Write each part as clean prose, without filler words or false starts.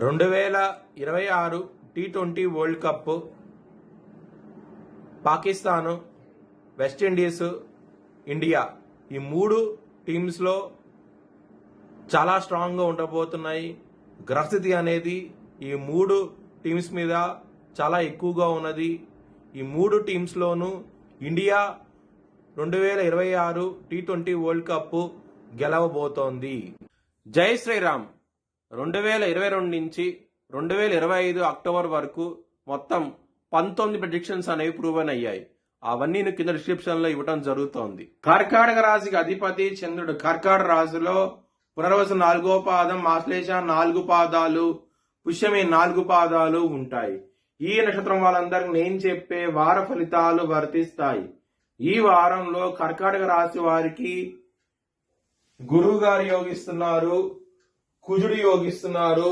2026 T20 world cup Pakistan, West Indies, India ఈ మూడు టీమ్స్లో చాలా స్ట్రాంగ్గా ఉండబోతున్నాయి. గ్రహస్థితి అనేది ఈ మూడు టీమ్స్ మీద చాలా ఎక్కువగా ఉన్నది. ఈ మూడు టీమ్స్లోనూ ఇండియా 2026 T20 వరల్డ్ కప్ గెలవబోతోంది. జై శ్రీరామ్. 2022 నుంచి 2025 అక్టోబర్ వరకు మొత్తం 19 ప్రెడిక్షన్స్ అనేవి ప్రూవన్ అయ్యాయి. అవన్నీ కింద డిస్క్రిప్షన్ లో ఇవ్వడం జరుగుతోంది. కర్కాటక రాశికి అధిపతి చంద్రుడు. కర్కాటక రాశిలో పునర్వసు 4వ పాదం, ఆశ్లేష 4 పాదాలు, పుష్యమి 4 పాదాలు ఉంటాయి. ఈ నక్షత్రం వాళ్ళందరికీ నేను చెప్పే వార ఫలితాలు వర్తిస్తాయి. ఈ వారంలో కర్కాటక రాశి వారికి గురువు గారు యోగిస్తున్నారు, కుజుడు యోగిస్తున్నారు,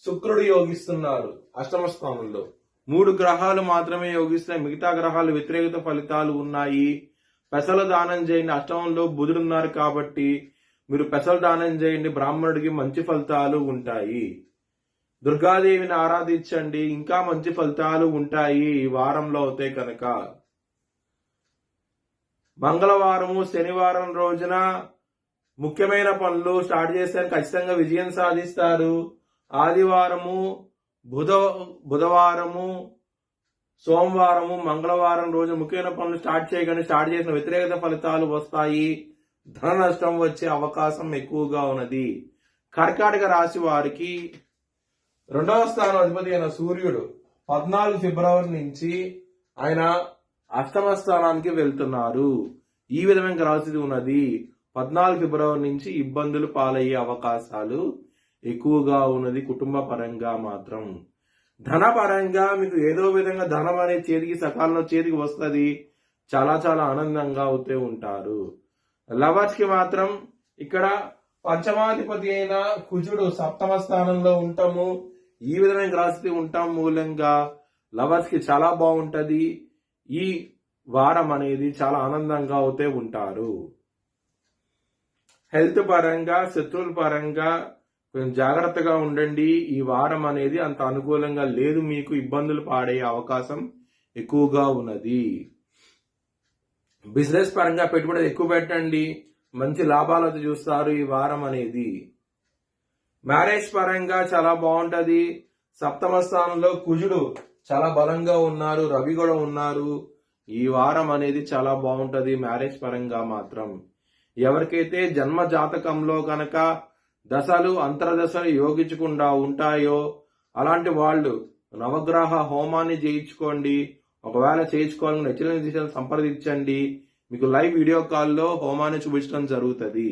శుక్రుడు యోగిస్తున్నారు. అష్టమ స్థానంలో 3 గ్రహాలు మాత్రమే యోగిస్తున్నాయి. మిగతా గ్రహాలు వ్యతిరేకత ఫలితాలు ఉన్నాయి. పెసలు దానం చేయండి. అష్టమంలో బుధుడున్నారు కాబట్టి మీరు పెసలు దానం చేయండి, బ్రాహ్మణుడికి మంచి ఫలితాలు ఉంటాయి. దుర్గాదేవిని ఆరాధించండి, ఇంకా మంచి ఫలితాలు ఉంటాయి ఈ వారంలో అవుతాయి కనుక. మంగళవారము, శనివారం రోజున ముఖ్యమైన పనులు స్టార్ట్ చేస్తే ఖచ్చితంగా విజయం సాధిస్తారు. ఆదివారము, బుధవారము, సోమవారము, మంగళవారం రోజు ముఖ్యమైన పనులు స్టార్ట్ చేసిన వ్యతిరేకత ఫలితాలు వస్తాయి. ధన నష్టం వచ్చే అవకాశం ఎక్కువగా ఉన్నది. కర్కాటక రాశి వారికి 2వ స్థానం అధిపతి అయిన సూర్యుడు 14 ఫిబ్రవరి నుంచి ఆయన అష్టమ స్థానానికి వెళ్తున్నారు. ఈ విధమైన గ్రహస్థితి ఉన్నది. 14 ఫిబ్రవరి నుంచి ఇబ్బందులు పాలయ్యే అవకాశాలు ఎక్కువగా ఉన్నది. కుటుంబ పరంగా మాత్రం ధన పరంగా మీకు ఏదో విధంగా ధనం అనేది చేతికి సకాలంలో చేతికి వస్తుంది. చాలా చాలా ఆనందంగా అవుతూ ఉంటారు. లవర్స్ కి మాత్రం ఇక్కడ పంచమాధిపతి అయిన కుజుడు 7వ స్థానంలో ఉంటాము. ఈ విధమైన గ్రహస్థితి ఉంటాం మూలంగా లవర్స్ కి చాలా బాగుంటది. ఈ వారం అనేది చాలా ఆనందంగా అవుతూ ఉంటారు. హెల్త్ పరంగా, శత్రువుల పరంగా కొంచెం జాగ్రత్తగా ఉండండి. ఈ వారం అనేది అంత అనుకూలంగా లేదు. మీకు ఇబ్బందులు పాడే అవకాశం ఎక్కువగా ఉన్నది. బిజినెస్ పరంగా పెట్టుబడి ఎక్కువ పెట్టండి, మంచి లాభాలు చూస్తారు ఈ వారం అనేది. మ్యారేజ్ పరంగా చాలా బాగుంటది. 7వ స్థానంలో కుజుడు చాలా బలంగా ఉన్నారు, రవి కూడా ఉన్నారు. ఈ వారం అనేది చాలా బాగుంటది మ్యారేజ్ పరంగా మాత్రం. ఎవరికైతే జన్మ జాతకంలో కనుక దశలు అంతర్దశలు యోగించకుండా ఉంటాయో అలాంటి వాళ్ళు నవగ్రహ హోమాన్ని చేయించుకోండి. ఒకవేళ చేయించుకోవాలని నచ్చిన దిశలు సంప్రదించండి. మీకు లైవ్ వీడియో కాల్లో హోమాన్ని చూపించడం జరుగుతుంది.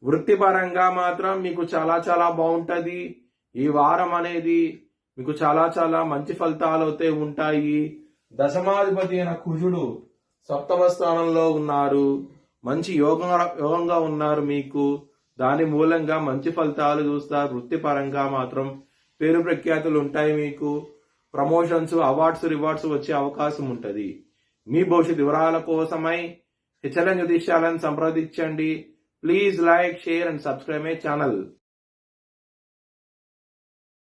వృత్తిపరంగా మాత్రం మీకు చాలా చాలా బాగుంటది. ఈ వారం అనేది మీకు చాలా చాలా మంచి ఫలితాలు అయితే ఉంటాయి. దశమాధిపతి అయిన కుజుడు 7వ స్థానంలో ఉన్నారు. మంచి యోగంగా ఉన్నారు మీకు. దాని మూలంగా మంచి ఫలితాలు చూస్తారు. వృత్తిపరంగా మాత్రం పేరు ప్రఖ్యాతులు ఉంటాయి. మీకు ప్రమోషన్స్, అవార్డ్స్, రివార్డ్స్ వచ్చే అవకాశం ఉంటది. మీ భవిష్యత్ వివరాల కోసమై హెచ్ఎల్ఎన్ జ్యోతిష్యాలను సంప్రదించండి. Please like, share and subscribe my channel.